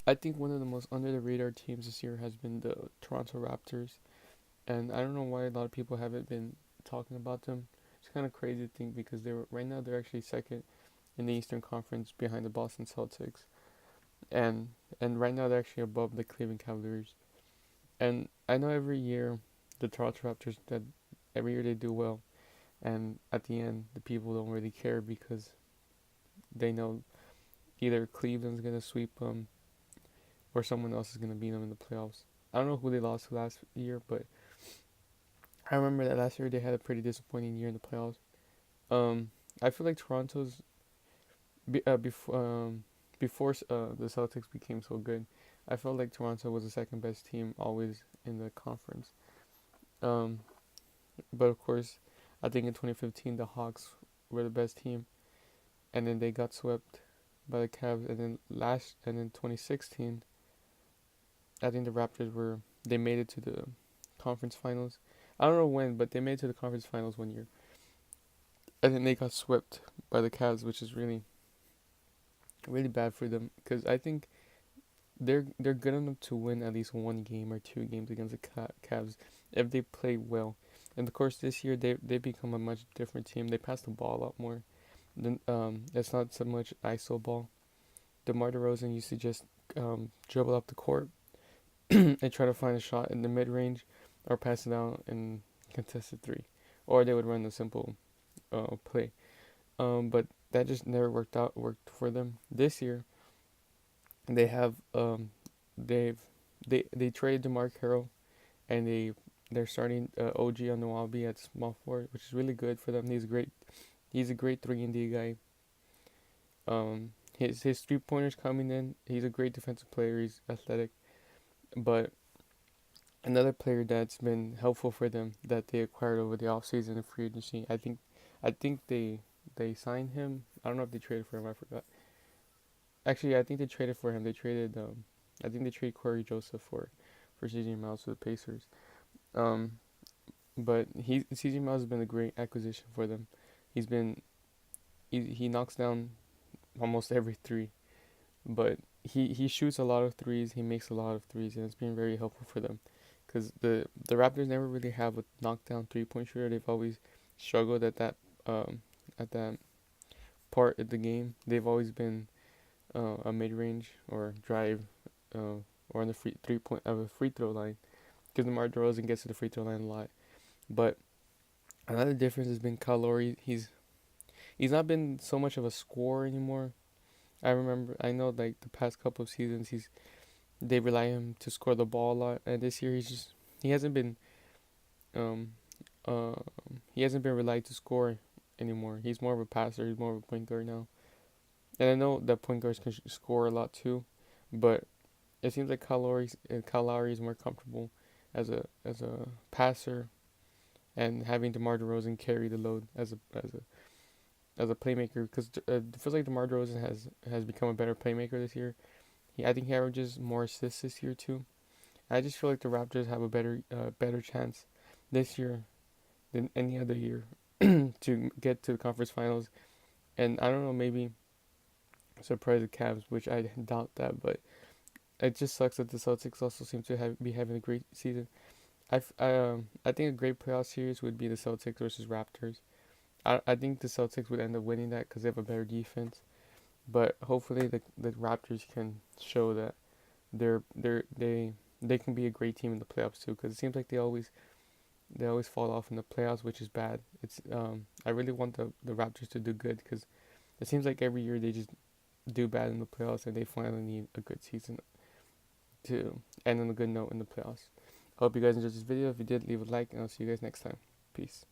I think one of the most under the radar teams this year has been the Toronto Raptors, and I don't know why a lot of people haven't been talking about them. It's kind of crazy to think because they're right now they're actually second in the Eastern Conference behind the Boston Celtics, and right now they're actually above the Cleveland Cavaliers. And I know every year the Toronto Raptors that every year they do well, and at the end the people don't really care because they know either Cleveland's gonna sweep them or someone else is gonna beat them in the playoffs. I don't know who they lost to last year, but I remember that last year they had a pretty disappointing year in the playoffs. Um, I feel like Toronto's be, before the Celtics became so good. I felt like Toronto was the second best team always in the conference. Um, but of course, I think in 2015 the Hawks were the best team, and then they got swept by the Cavs, and then 2016 I think the Raptors were they made it to the conference finals. I don't know when, but they made it to the conference finals one year, and then they got swept by the Cavs, which is really bad for them because I think they're good enough to win at least one game or two games against the Cavs if they play well. And of course, this year they become a much different team. They pass the ball a lot more. Then it's not so much ISO ball. DeMar DeRozan used to just dribble up the court and try to find a shot in the mid range, or pass it out and contested three, or they would run a simple play. But that just never worked for them. This year, they have they've they traded DeMar Carroll, and they're starting OG Anunoby at small forward, which is really good for them. He's a great 3-and-D guy. His 3 pointers coming in. He's a great defensive player. He's athletic, but another player that's been helpful for them that they acquired over the offseason in free agency. I think they signed him. I don't know if they traded for him. I forgot. Actually, I think they traded for him. I think they traded Corey Joseph for CJ Miles to the Pacers. Um, but CJ Miles has been a great acquisition for them. He's been he knocks down almost every three, but he shoots a lot of threes. He makes a lot of threes, and it's been very helpful for them. Because the Raptors never really have a knockdown 3-point shooter. They've always struggled um, at that part of the game. They've always been a mid range or drive or on the free throw line. Because DeMar DeRozan gets to the free throw line a lot. But another difference has been Kyle Lowry. He's not been so much of a scorer anymore. I know like the past couple of seasons they rely on him to score the ball a lot, and this year he hasn't been um uh he hasn't been relied to score anymore. He's more of a passer. He's more of a point guard now. And I know that point guards can score a lot too, but it seems like Kyle Lowry is more comfortable as a passer, and having DeMar DeRozan carry the load as a playmaker, because it feels like DeMar DeRozan has become a better playmaker this year. I think he averages more assists this year too. I just feel like the Raptors have a better chance this year than any other year to get to the conference finals. And I don't know, maybe surprise the Cavs, which I doubt that, but it just sucks that the Celtics also seem to be having a great season. I think a great playoff series would be the Celtics versus Raptors. I think the Celtics would end up winning that because they have a better defense. But hopefully the Raptors can show that they can be a great team in the playoffs too. Because it seems like they always fall off in the playoffs, which is bad. I really want the Raptors to do good because it seems like every year they just do bad in the playoffs, and they finally need a good season to end on a good note in the playoffs. I hope you guys enjoyed this video. If you did, leave a like, and I'll see you guys next time. Peace.